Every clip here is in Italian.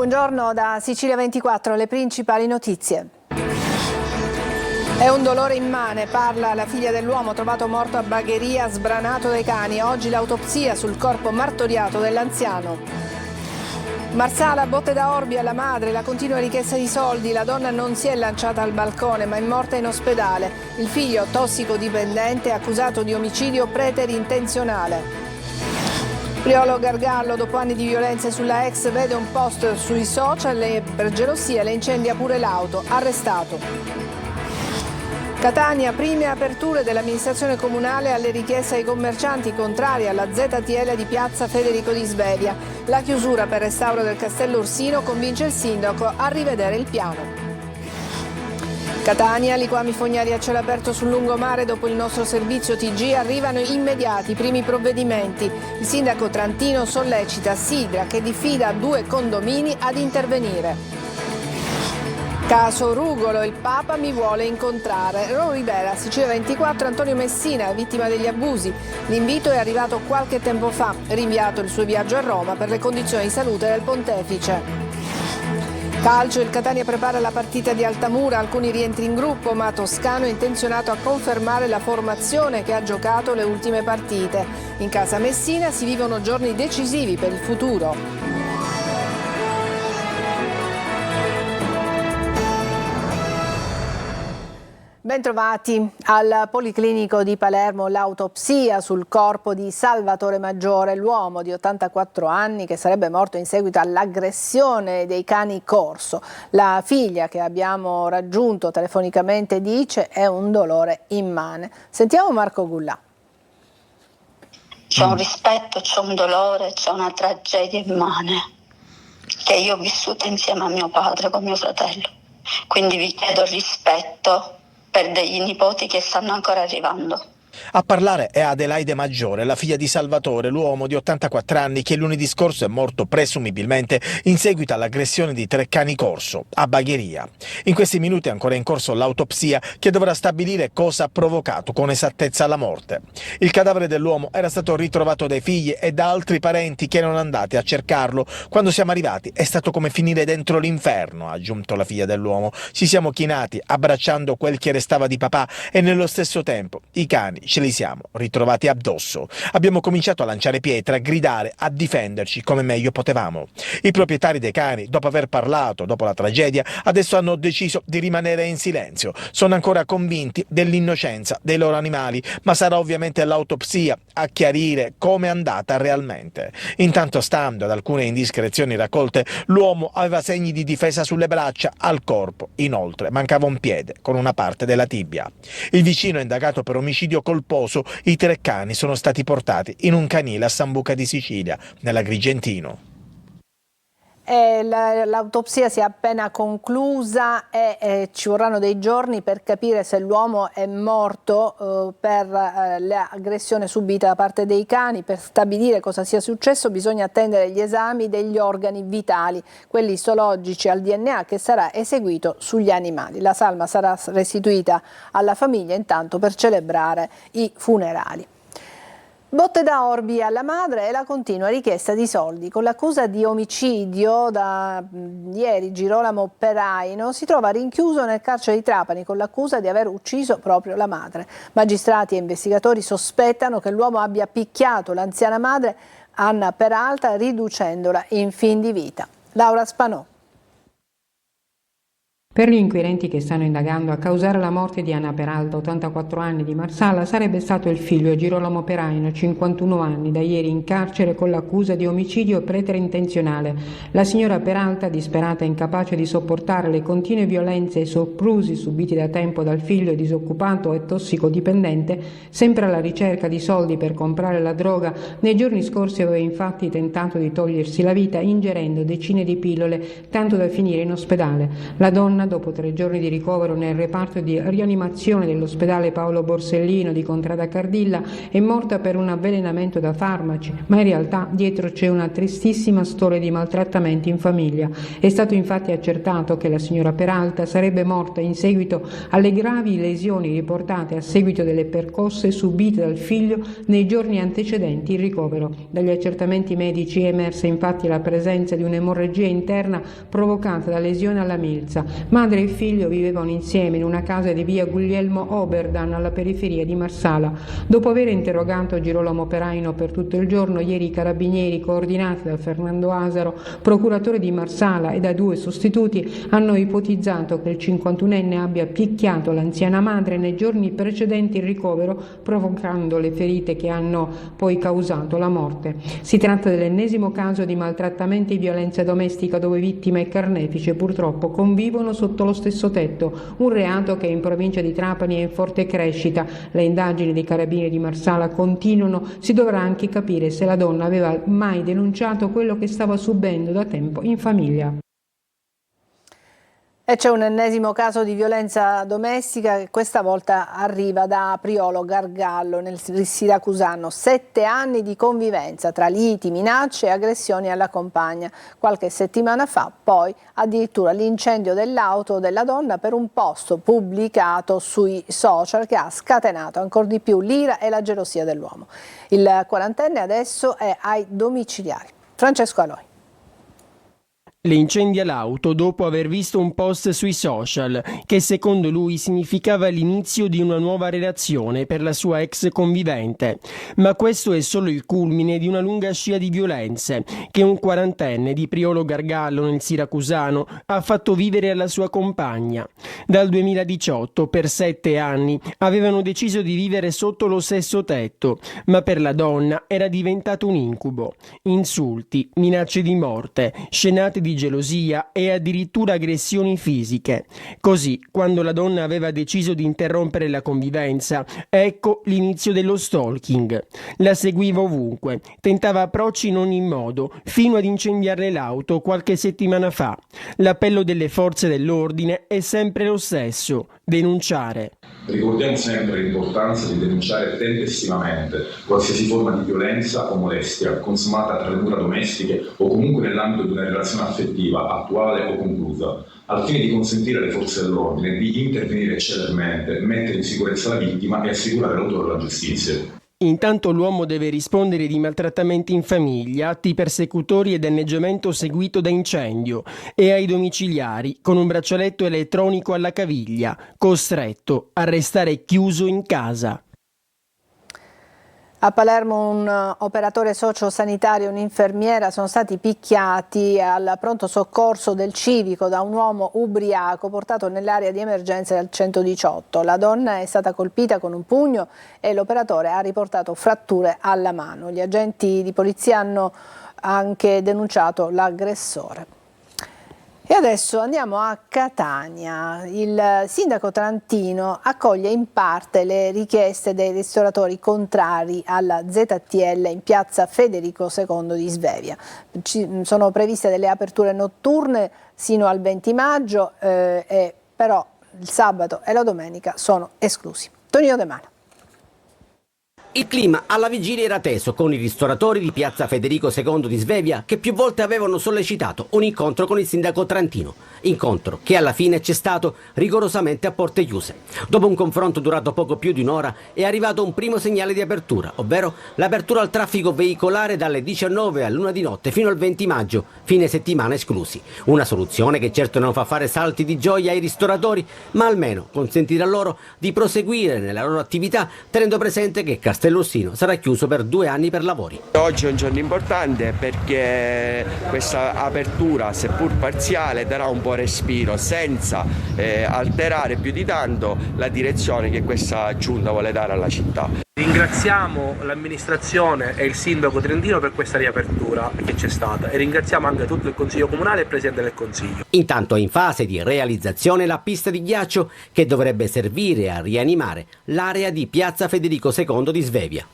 Buongiorno da Sicilia 24, le principali notizie. È un dolore immane, parla la figlia dell'uomo trovato morto a Bagheria, sbranato dai cani. Oggi l'autopsia sul corpo martoriato dell'anziano. Marsala, botte da Orbi alla madre, la continua richiesta di soldi. La donna non si è lanciata al balcone ma è morta in ospedale. Il figlio, tossicodipendente, accusato di omicidio preterintenzionale. Priolo Gargallo, dopo anni di violenze sulla ex, vede un post sui social e per gelosia le incendia pure l'auto, arrestato. Catania, prime aperture dell'amministrazione comunale alle richieste ai commercianti contrari alla ZTL di piazza Federico di Svevia. La chiusura per restauro del Castello Ursino convince il sindaco a rivedere il piano. Catania, liquami fognari a cielo aperto sul lungomare. Dopo il nostro servizio TG arrivano immediati i primi provvedimenti. Il sindaco Trantino sollecita Sidra, che diffida 2 condomini, ad intervenire. Caso Rugolo, il Papa mi vuole incontrare. Ron Rivera, Sicilia 24, Antonio Messina, vittima degli abusi. L'invito è arrivato qualche tempo fa, rinviato il suo viaggio a Roma per le condizioni di salute del pontefice. Calcio, il Catania prepara la partita di Altamura, alcuni rientri in gruppo, ma Toscano è intenzionato a confermare la formazione che ha giocato le ultime partite. In casa Messina si vivono giorni decisivi per il futuro. Bentrovati. Al Policlinico di Palermo l'autopsia sul corpo di Salvatore Maggiore, l'uomo di 84 anni che sarebbe morto in seguito all'aggressione dei cani corso. La figlia che abbiamo raggiunto telefonicamente dice è un dolore immane. Sentiamo Marco Gullà. C'è un rispetto, c'è un dolore, c'è una tragedia immane che io ho vissuto insieme a mio padre con mio fratello. Quindi vi chiedo rispetto per degli nipoti che stanno ancora arrivando. A parlare è Adelaide Maggiore, la figlia di Salvatore, l'uomo di 84 anni che lunedì scorso è morto presumibilmente in seguito all'aggressione di 3 cani corso a Bagheria. In questi minuti è ancora in corso l'autopsia che dovrà stabilire cosa ha provocato con esattezza la morte. Il cadavere dell'uomo era stato ritrovato dai figli e da altri parenti che erano andati a cercarlo. Quando siamo arrivati è stato come finire dentro l'inferno, ha aggiunto la figlia dell'uomo. Ci siamo chinati abbracciando quel che restava di papà e nello stesso tempo i cani ce li siamo ritrovati addosso. Abbiamo cominciato a lanciare pietre, a gridare, a difenderci come meglio potevamo. I proprietari dei cani, dopo aver parlato dopo la tragedia, adesso hanno deciso di rimanere in silenzio. Sono ancora convinti dell'innocenza dei loro animali, ma sarà ovviamente l'autopsia a chiarire come è andata realmente. Intanto, stando ad alcune indiscrezioni raccolte, l'uomo aveva segni di difesa sulle braccia, al corpo. Inoltre mancava un piede con una parte della tibia. Il vicino è indagato per omicidio colposo. I 3 cani sono stati portati in un canile a Sambuca di Sicilia, nell'Agrigentino. L'autopsia si è appena conclusa e ci vorranno dei giorni per capire se l'uomo è morto per l'aggressione subita da parte dei cani. Per stabilire cosa sia successo bisogna attendere gli esami degli organi vitali, quelli istologici al DNA, che sarà eseguito sugli animali. La salma sarà restituita alla famiglia intanto per celebrare i funerali. Botte da Orbi alla madre e la continua richiesta di soldi. Con l'accusa di omicidio da ieri Girolamo Peraino si trova rinchiuso nel carcere di Trapani con l'accusa di aver ucciso proprio la madre. Magistrati e investigatori sospettano che l'uomo abbia picchiato l'anziana madre Anna Peralta riducendola in fin di vita. Laura Spanò. Per gli inquirenti che stanno indagando, a causare la morte di Anna Peralta, 84 anni, di Marsala, sarebbe stato il figlio Girolamo Peraino, 51 anni, da ieri in carcere con l'accusa di omicidio preterintenzionale. La signora Peralta, disperata e incapace di sopportare le continue violenze e soprusi subiti da tempo dal figlio disoccupato e tossicodipendente, sempre alla ricerca di soldi per comprare la droga, nei giorni scorsi aveva infatti tentato di togliersi la vita ingerendo decine di pillole, tanto da finire in ospedale. La donna donna, dopo 3 giorni di ricovero nel reparto di rianimazione dell'ospedale Paolo Borsellino di Contrada Cardilla, è morta per un avvelenamento da farmaci, ma in realtà dietro c'è una tristissima storia di maltrattamenti in famiglia. È stato infatti accertato che la signora Peralta sarebbe morta in seguito alle gravi lesioni riportate a seguito delle percosse subite dal figlio nei giorni antecedenti il ricovero. Dagli accertamenti medici è emersa infatti la presenza di un'emorragia interna provocata da lesione alla milza. Madre e figlio vivevano insieme in una casa di via Guglielmo Oberdan alla periferia di Marsala. Dopo aver interrogato Girolamo Peraino per tutto il giorno, ieri i carabinieri, coordinati da Fernando Asaro, procuratore di Marsala, e da 2 sostituti, hanno ipotizzato che il 51enne abbia picchiato l'anziana madre nei giorni precedenti il ricovero, provocando le ferite che hanno poi causato la morte. Si tratta dell'ennesimo caso di maltrattamenti e violenza domestica dove vittima e carnefice purtroppo convivono sotto lo stesso tetto, un reato che in provincia di Trapani è in forte crescita. Le indagini dei carabinieri di Marsala continuano, si dovrà anche capire se la donna aveva mai denunciato quello che stava subendo da tempo in famiglia. E c'è un ennesimo caso di violenza domestica che questa volta arriva da Priolo Gargallo nel siracusano. 7 anni di convivenza tra liti, minacce e aggressioni alla compagna. Qualche settimana fa poi addirittura l'incendio dell'auto della donna per un post pubblicato sui social che ha scatenato ancora di più l'ira e la gelosia dell'uomo. Il quarantenne adesso è ai domiciliari. Francesco Aloi. Le incendia l'auto dopo aver visto un post sui social che secondo lui significava l'inizio di una nuova relazione per la sua ex convivente. Ma questo è solo il culmine di una lunga scia di violenze che un quarantenne di Priolo Gargallo nel siracusano ha fatto vivere alla sua compagna. Dal 2018 per 7 anni avevano deciso di vivere sotto lo stesso tetto, ma per la donna era diventato un incubo. Insulti, minacce di morte, scenate di gelosia e addirittura aggressioni fisiche. Così, quando la donna aveva deciso di interrompere la convivenza, ecco l'inizio dello stalking. La seguiva ovunque, tentava approcci in ogni modo, fino ad incendiarle l'auto qualche settimana fa. L'appello delle forze dell'ordine è sempre lo stesso: denunciare. Ricordiamo sempre l'importanza di denunciare tempestivamente qualsiasi forma di violenza o molestia consumata tra le mura domestiche o comunque nell'ambito di una relazione affettiva, attuale o conclusa, al fine di consentire alle forze dell'ordine di intervenire celermente, mettere in sicurezza la vittima e assicurare l'autore alla giustizia. Intanto l'uomo deve rispondere di maltrattamenti in famiglia, atti persecutori e danneggiamento seguito da incendio, e ai domiciliari con un braccialetto elettronico alla caviglia, costretto a restare chiuso in casa. A Palermo un operatore sociosanitario e un'infermiera sono stati picchiati al pronto soccorso del civico da un uomo ubriaco portato nell'area di emergenza del 118. La donna è stata colpita con un pugno e l'operatore ha riportato fratture alla mano. Gli agenti di polizia hanno anche denunciato l'aggressore. E adesso andiamo a Catania. Il sindaco trantino accoglie in parte le richieste dei ristoratori contrari alla ZTL in piazza Federico II di Svevia. Sono previste delle aperture notturne sino al 20 maggio, però il sabato e la domenica sono esclusi. Tonino De Mano. Il clima alla vigilia era teso con i ristoratori di piazza Federico II di Svevia che più volte avevano sollecitato un incontro con il sindaco trantino, incontro che alla fine c'è stato rigorosamente a porte chiuse. Dopo un confronto durato poco più di un'ora è arrivato un primo segnale di apertura, ovvero l'apertura al traffico veicolare dalle 19 all'1 di notte fino al 20 maggio, fine settimana esclusi. Una soluzione che certo non fa fare salti di gioia ai ristoratori, ma almeno consentirà loro di proseguire nella loro attività tenendo presente che Castellossino sarà chiuso per 2 anni per lavori. Oggi è un giorno importante perché questa apertura, seppur parziale, darà un po' respiro senza alterare più di tanto la direzione che questa giunta vuole dare alla città. Ringraziamo l'amministrazione e il sindaco trentino per questa riapertura che c'è stata e ringraziamo anche tutto il Consiglio Comunale e il Presidente del Consiglio. Intanto è in fase di realizzazione la pista di ghiaccio che dovrebbe servire a rianimare l'area di piazza Federico II di Svevia.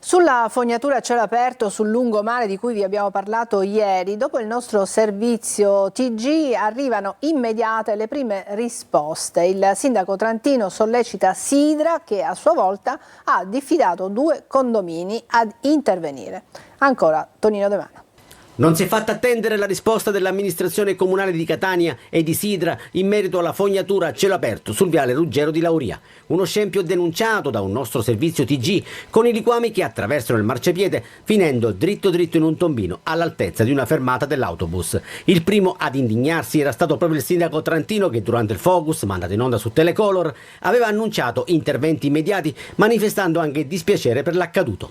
Sulla fognatura a cielo aperto sul lungomare di cui vi abbiamo parlato ieri, dopo il nostro servizio TG arrivano immediate le prime risposte. Il sindaco trentino sollecita Sidra, che a sua volta ha diffidato 2 condomini ad intervenire. Ancora Tonino De Mano. Non si è fatta attendere la risposta dell'amministrazione comunale di Catania e di Sidra in merito alla fognatura a cielo aperto sul viale Ruggero di Lauria. Uno scempio denunciato da un nostro servizio TG con i liquami che attraversano il marciapiede finendo dritto in un tombino all'altezza di una fermata dell'autobus. Il primo ad indignarsi era stato proprio il sindaco trentino che durante il focus mandato in onda su Telecolor aveva annunciato interventi immediati manifestando anche dispiacere per l'accaduto.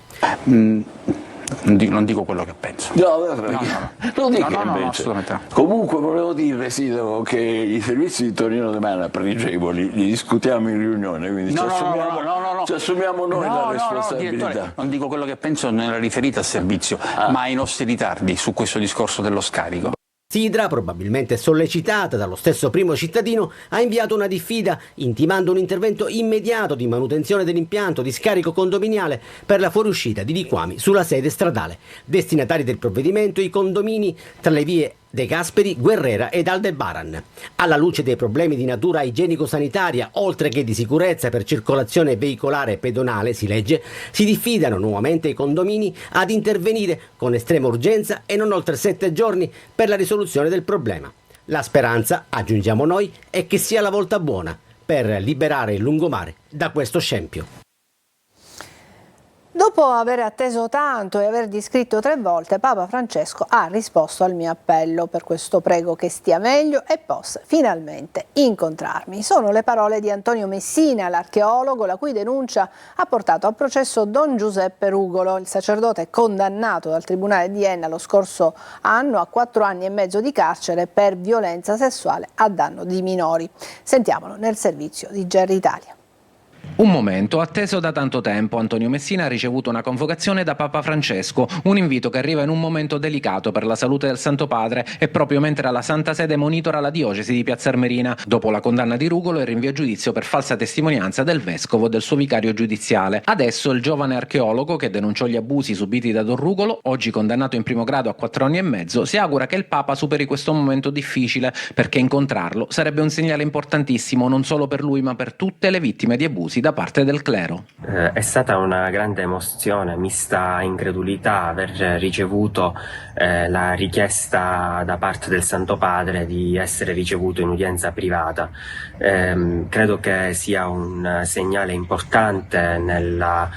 Non dico quello che penso. Non dico assolutamente no. Comunque volevo dire, Sindaco, che i servizi di Tonino De Mano pregevoli li discutiamo in riunione, quindi ci assumiamo noi la responsabilità. Direttore, non dico quello che penso nella riferita al servizio, ma ai nostri ritardi su questo discorso dello scarico. Sidra, probabilmente sollecitata dallo stesso primo cittadino, ha inviato una diffida intimando un intervento immediato di manutenzione dell'impianto di scarico condominiale per la fuoriuscita di liquami sulla sede stradale. Destinatari del provvedimento i condomini tra le vie De Gasperi, Guerrera ed Aldebaran. Alla luce dei problemi di natura igienico-sanitaria, oltre che di sicurezza per circolazione veicolare e pedonale, si legge, si diffidano nuovamente i condomini ad intervenire con estrema urgenza e non oltre 7 giorni per la risoluzione del problema. La speranza, aggiungiamo noi, è che sia la volta buona per liberare il lungomare da questo scempio. Dopo aver atteso tanto e avergli scritto 3 volte, Papa Francesco ha risposto al mio appello. Per questo prego che stia meglio e possa finalmente incontrarmi. Sono le parole di Antonio Messina, l'archeologo, la cui denuncia ha portato a processo Don Giuseppe Rugolo. Il sacerdote è condannato dal Tribunale di Enna lo scorso anno a 4 anni e mezzo di carcere per violenza sessuale a danno di minori. Sentiamolo nel servizio di GR Italia. Un momento atteso da tanto tempo. Antonio Messina ha ricevuto una convocazione da Papa Francesco, un invito che arriva in un momento delicato per la salute del Santo Padre e proprio mentre la Santa Sede monitora la diocesi di Piazza Armerina dopo la condanna di Rugolo e il rinvio a giudizio per falsa testimonianza del vescovo e del suo vicario giudiziale. Adesso il giovane archeologo che denunciò gli abusi subiti da Don Rugolo, oggi condannato in primo grado a 4 anni e mezzo, si augura che il Papa superi questo momento difficile, perché incontrarlo sarebbe un segnale importantissimo non solo per lui ma per tutte le vittime di abusi da parte del clero. È stata una grande emozione, mista incredulità aver ricevuto la richiesta da parte del Santo Padre di essere ricevuto in udienza privata. Credo che sia un segnale importante nella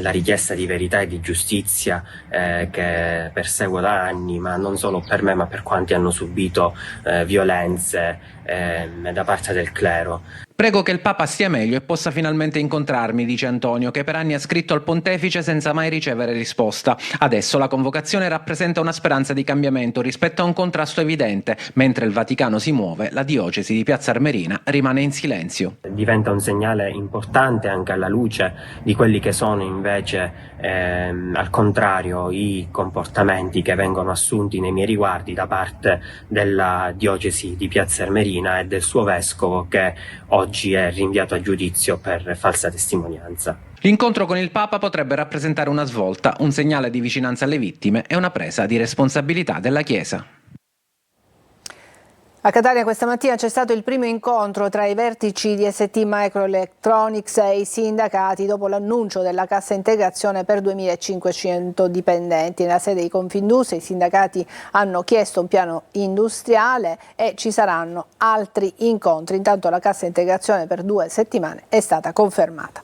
richiesta di verità e di giustizia che perseguo da anni, ma non solo per me ma per quanti hanno subito violenze da parte del clero. Prego che il Papa stia meglio e possa finalmente incontrarmi, dice Antonio, che per anni ha scritto al Pontefice senza mai ricevere risposta. Adesso la convocazione rappresenta una speranza di cambiamento rispetto a un contrasto evidente. Mentre il Vaticano si muove, la diocesi di Piazza Armerina rimane in silenzio. Diventa un segnale importante anche alla luce di quelli che sono invece al contrario i comportamenti che vengono assunti nei miei riguardi da parte della diocesi di Piazza Armerina e del suo vescovo, che oggi è rinviato a giudizio per falsa testimonianza. L'incontro con il Papa potrebbe rappresentare una svolta, un segnale di vicinanza alle vittime e una presa di responsabilità della Chiesa. A Catania questa mattina c'è stato il primo incontro tra i vertici di ST Microelectronics e i sindacati dopo l'annuncio della cassa integrazione per 2.500 dipendenti. Nella sede di Confindustria i sindacati hanno chiesto un piano industriale e ci saranno altri incontri. Intanto la cassa integrazione per 2 settimane è stata confermata.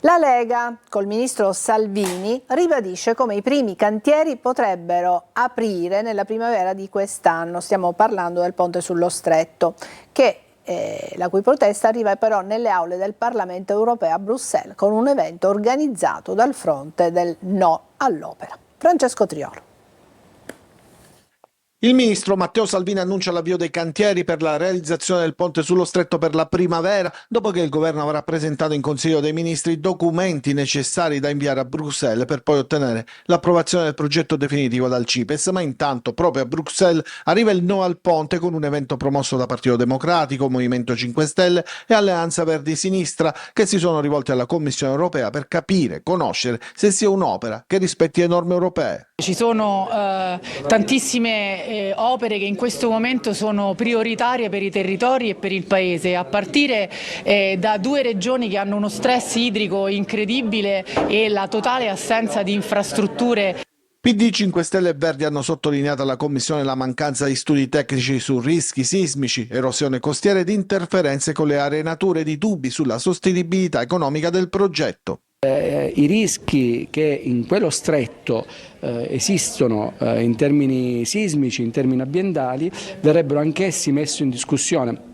La Lega, col ministro Salvini, ribadisce come i primi cantieri potrebbero aprire nella primavera di quest'anno. Stiamo parlando del ponte sullo Stretto, la cui protesta arriva però nelle aule del Parlamento europeo a Bruxelles con un evento organizzato dal fronte del no all'opera. Francesco Triolo. Il ministro Matteo Salvini annuncia l'avvio dei cantieri per la realizzazione del ponte sullo Stretto per la primavera, dopo che il governo avrà presentato in Consiglio dei Ministri i documenti necessari da inviare a Bruxelles per poi ottenere l'approvazione del progetto definitivo dal CIPES. Ma intanto proprio a Bruxelles arriva il no al ponte con un evento promosso da Partito Democratico, Movimento 5 Stelle e Alleanza Verdi Sinistra, che si sono rivolti alla Commissione europea per capire, conoscere se sia un'opera che rispetti le norme europee. Ci sono tantissime opere che in questo momento sono prioritarie per i territori e per il Paese, a partire da 2 regioni che hanno uno stress idrico incredibile e la totale assenza di infrastrutture. PD, 5 Stelle e Verdi hanno sottolineato alla Commissione la mancanza di studi tecnici su rischi sismici, erosione costiera ed interferenze con le aree nature, di dubbi sulla sostenibilità economica del progetto. I rischi che in quello stretto esistono in termini sismici, in termini ambientali, verrebbero anch'essi messi in discussione,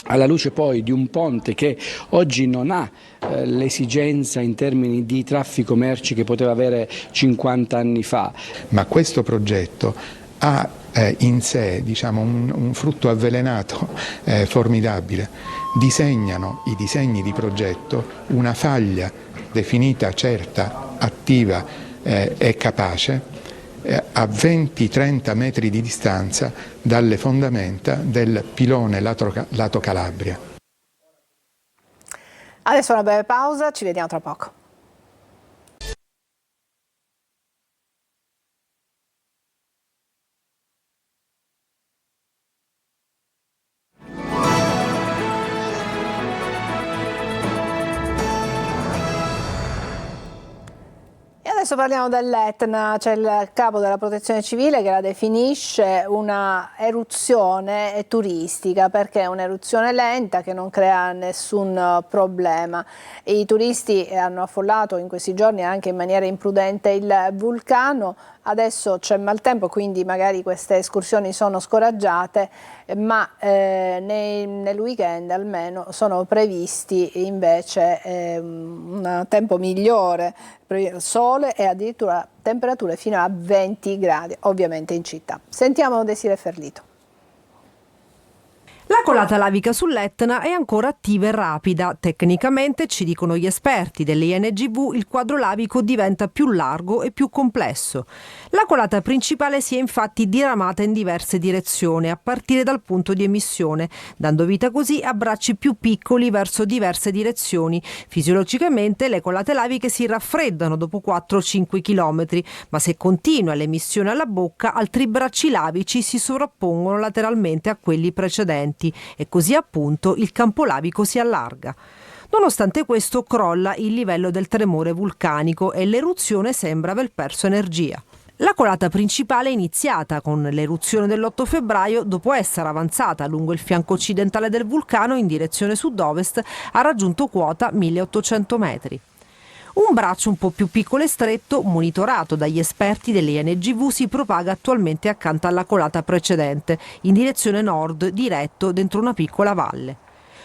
alla luce poi di un ponte che oggi non ha l'esigenza in termini di traffico merci che poteva avere 50 anni fa. Ma questo progetto ha in sé, diciamo, un frutto avvelenato formidabile. Disegnano i disegni di progetto una faglia definita certa, attiva e capace a 20-30 metri di distanza dalle fondamenta del pilone lato Calabria. Adesso una breve pausa, ci vediamo tra poco. Adesso parliamo dell'Etna, c'è il capo della Protezione Civile che la definisce una eruzione turistica, perché è un'eruzione lenta che non crea nessun problema. I turisti hanno affollato in questi giorni anche in maniera imprudente il vulcano. Adesso c'è maltempo, quindi magari queste escursioni sono scoraggiate, ma nel weekend almeno sono previsti invece un tempo migliore, sole e addirittura temperature fino a 20 gradi, ovviamente in città. Sentiamo Desiree Ferlito. La colata lavica sull'Etna è ancora attiva e rapida. Tecnicamente, ci dicono gli esperti dell'INGV, il quadro lavico diventa più largo e più complesso. La colata principale si è infatti diramata in diverse direzioni, a partire dal punto di emissione, dando vita così a bracci più piccoli verso diverse direzioni. Fisiologicamente le colate laviche si raffreddano dopo 4-5 km, ma se continua l'emissione alla bocca, altri bracci lavici si sovrappongono lateralmente a quelli precedenti. E così appunto il campo lavico si allarga. Nonostante questo crolla il livello del tremore vulcanico e l'eruzione sembra aver perso energia. La colata principale è iniziata con l'eruzione dell'8 febbraio, dopo essere avanzata lungo il fianco occidentale del vulcano in direzione sud-ovest, ha raggiunto quota 1800 metri. Un braccio un po' più piccolo e stretto, monitorato dagli esperti dell'INGV, si propaga attualmente accanto alla colata precedente, in direzione nord, diretto dentro una piccola valle.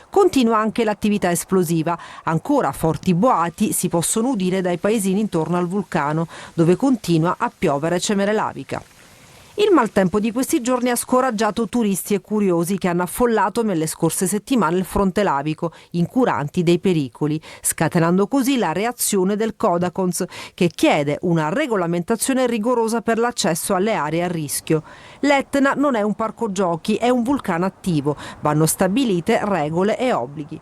Continua anche l'attività esplosiva. Ancora forti boati si possono udire dai paesini intorno al vulcano, dove continua a piovere cenere lavica. Il maltempo di questi giorni ha scoraggiato turisti e curiosi che hanno affollato nelle scorse settimane il fronte lavico, incuranti dei pericoli, scatenando così la reazione del Codacons, che chiede una regolamentazione rigorosa per l'accesso alle aree a rischio. L'Etna non è un parco giochi, è un vulcano attivo, vanno stabilite regole e obblighi.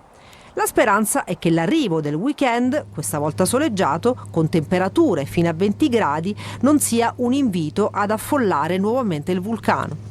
La speranza è che l'arrivo del weekend, questa volta soleggiato, con temperature fino a 20 gradi, non sia un invito ad affollare nuovamente il vulcano.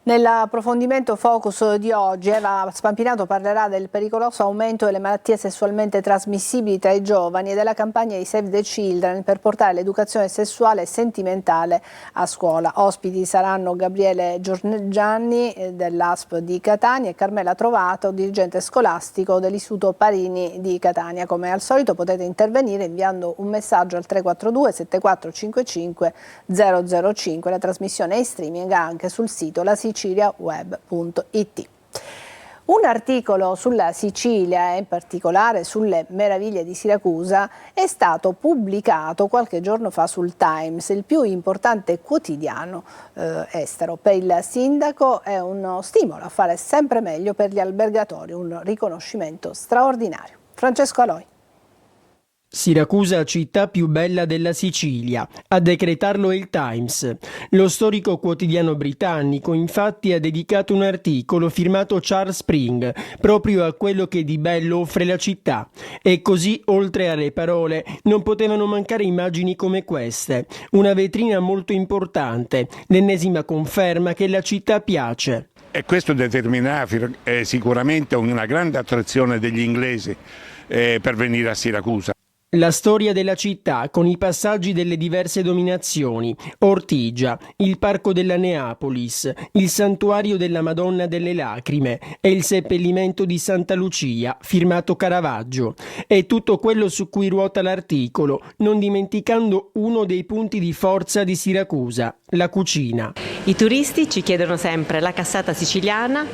Nell'approfondimento focus di oggi Eva Spampinato parlerà del pericoloso aumento delle malattie sessualmente trasmissibili tra i giovani e della campagna di Save the Children per portare l'educazione sessuale e sentimentale a scuola. Ospiti saranno Gabriele Giorgianni dell'ASP di Catania e Carmela Trovato, dirigente scolastico dell'Istituto Parini di Catania. Come al solito potete intervenire inviando un messaggio al 342 7455 005. La trasmissione è in streaming anche sul sito lasiciliaweb.it. Un articolo sulla Sicilia e in particolare sulle meraviglie di Siracusa è stato pubblicato qualche giorno fa sul Times, il più importante quotidiano estero. Per il sindaco è uno stimolo a fare sempre meglio per gli albergatori, un riconoscimento straordinario. Francesco Aloi. Siracusa, città più bella della Sicilia, a decretarlo è il Times. Lo storico quotidiano britannico infatti ha dedicato un articolo firmato Charles Spring proprio a quello che di bello offre la città. E così, oltre alle parole, non potevano mancare immagini come queste. Una vetrina molto importante, l'ennesima conferma che la città piace. E questo determinerà sicuramente una grande attrazione degli inglesi per venire a Siracusa. La storia della città con i passaggi delle diverse dominazioni, Ortigia, il parco della Neapolis, il santuario della Madonna delle Lacrime e il seppellimento di Santa Lucia, firmato Caravaggio. È tutto quello su cui ruota l'articolo, non dimenticando uno dei punti di forza di Siracusa, la cucina. I turisti ci chiedono sempre la cassata siciliana,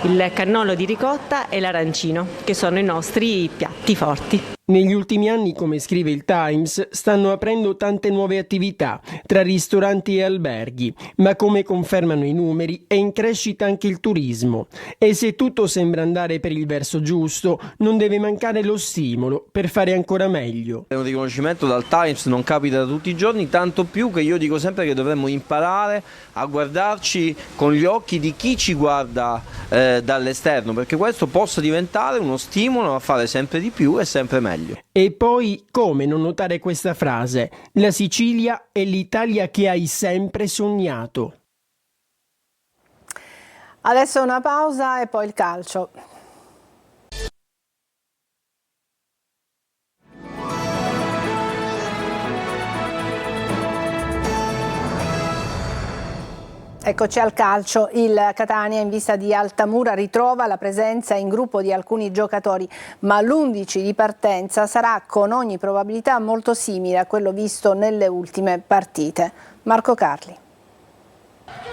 il cannolo di ricotta e l'arancino, che sono i nostri piatti forti. Negli ultimi anni, come scrive il Times, stanno aprendo tante nuove attività, tra ristoranti e alberghi, ma come confermano i numeri è in crescita anche il turismo. E se tutto sembra andare per il verso giusto, non deve mancare lo stimolo per fare ancora meglio. Un riconoscimento dal Times non capita tutti i giorni, tanto più che io dico sempre che dovremmo imparare a guardarci con gli occhi di chi ci guarda dall'esterno, perché questo possa diventare uno stimolo a fare sempre di più e sempre meglio. E poi, come non notare questa frase? La Sicilia è l'Italia che hai sempre sognato. Adesso una pausa e poi il calcio. Eccoci al calcio. Il Catania in vista di Altamura ritrova la presenza in gruppo di alcuni giocatori, ma l'11 di partenza sarà con ogni probabilità molto simile a quello visto nelle ultime partite. Marco Carli.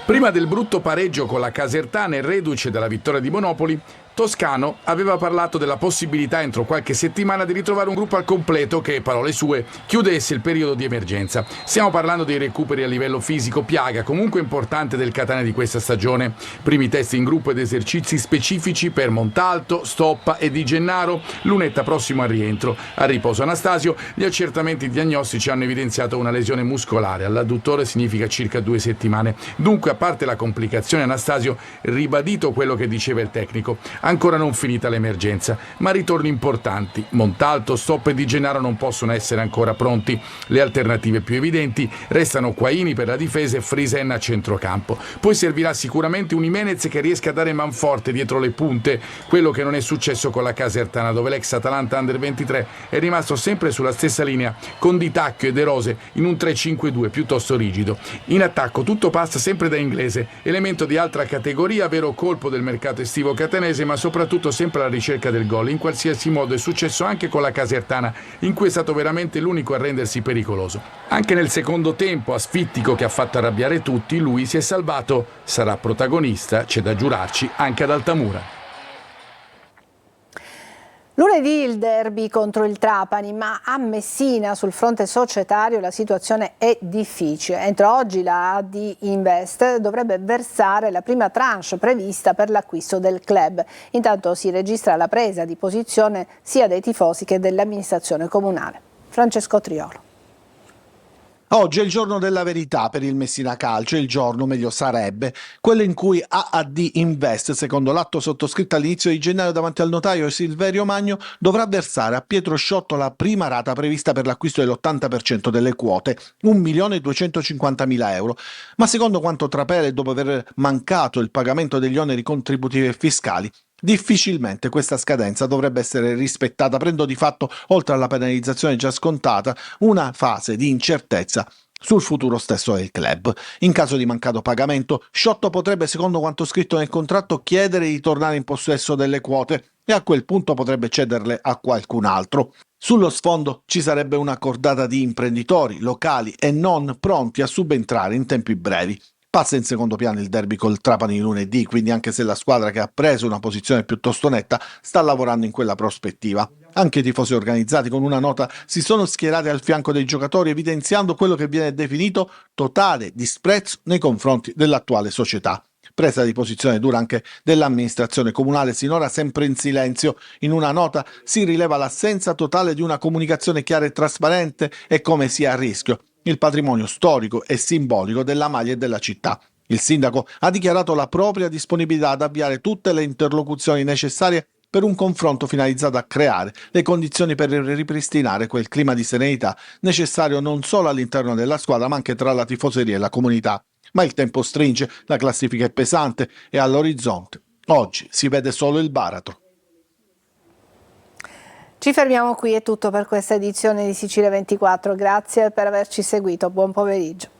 Prima del brutto pareggio con la Casertana e reduce dalla vittoria di Monopoli, Toscano aveva parlato della possibilità entro qualche settimana di ritrovare un gruppo al completo che, parole sue, chiudesse il periodo di emergenza. Stiamo parlando dei recuperi a livello fisico, piaga comunque importante del Catania di questa stagione. Primi test in gruppo ed esercizi specifici per Montalto, Stoppa e Di Gennaro, lunetta prossimo al rientro. A riposo Anastasio, gli accertamenti diagnostici hanno evidenziato una lesione muscolare, all'adduttore significa circa 2 settimane. Dunque, a parte la complicazione, Anastasio ribadito quello che diceva il tecnico. Ancora non finita l'emergenza, ma ritorni importanti. Montalto, Stoppa e Di Gennaro non possono essere ancora pronti. Le alternative più evidenti restano Quaini per la difesa e Frisen a centrocampo. Poi servirà sicuramente un Jimenez che riesca a dare manforte dietro le punte, quello che non è successo con la Casertana, dove l'ex Atalanta Under 23 è rimasto sempre sulla stessa linea, con Di Tacchio e De Rose in un 3-5-2 piuttosto rigido. In attacco tutto passa sempre da Inglese, elemento di altra categoria, vero colpo del mercato estivo catanese, ma soprattutto sempre alla ricerca del gol. In qualsiasi modo è successo anche con la Casertana, in cui è stato veramente l'unico a rendersi pericoloso. Anche nel secondo tempo asfittico che ha fatto arrabbiare tutti, lui si è salvato, sarà protagonista, c'è da giurarci, anche ad Altamura. Lunedì il derby contro il Trapani, ma a Messina sul fronte societario la situazione è difficile. Entro oggi la AD Invest dovrebbe versare la prima tranche prevista per l'acquisto del club. Intanto si registra la presa di posizione sia dei tifosi che dell'amministrazione comunale. Francesco Triolo. Oggi è il giorno della verità per il Messina Calcio, il giorno meglio sarebbe, quello in cui AAD Invest, secondo l'atto sottoscritto all'inizio di gennaio davanti al notaio Silverio Magno, dovrà versare a Pietro Sciotto la prima rata prevista per l'acquisto dell'80% delle quote, 1.250.000 euro. Ma secondo quanto trapela, dopo aver mancato il pagamento degli oneri contributivi e fiscali, difficilmente questa scadenza dovrebbe essere rispettata, aprendo di fatto, oltre alla penalizzazione già scontata, una fase di incertezza sul futuro stesso del club. In caso di mancato pagamento, Sciotto potrebbe, secondo quanto scritto nel contratto, chiedere di tornare in possesso delle quote e a quel punto potrebbe cederle a qualcun altro. Sullo sfondo ci sarebbe una cordata di imprenditori locali e non pronti a subentrare in tempi brevi. Passa in secondo piano il derby col Trapani lunedì, quindi anche se la squadra che ha preso una posizione piuttosto netta sta lavorando in quella prospettiva. Anche i tifosi organizzati con una nota si sono schierati al fianco dei giocatori, evidenziando quello che viene definito totale disprezzo nei confronti dell'attuale società. Presa di posizione dura anche dell'amministrazione comunale, sinora sempre in silenzio. In una nota si rileva l'assenza totale di una comunicazione chiara e trasparente e come sia a rischio il patrimonio storico e simbolico della maglia e della città. Il sindaco ha dichiarato la propria disponibilità ad avviare tutte le interlocuzioni necessarie per un confronto finalizzato a creare le condizioni per ripristinare quel clima di serenità necessario non solo all'interno della squadra ma anche tra la tifoseria e la comunità. Ma il tempo stringe, la classifica è pesante e all'orizzonte oggi si vede solo il baratro. Ci fermiamo qui, è tutto per questa edizione di Sicilia 24. Grazie per averci seguito, buon pomeriggio.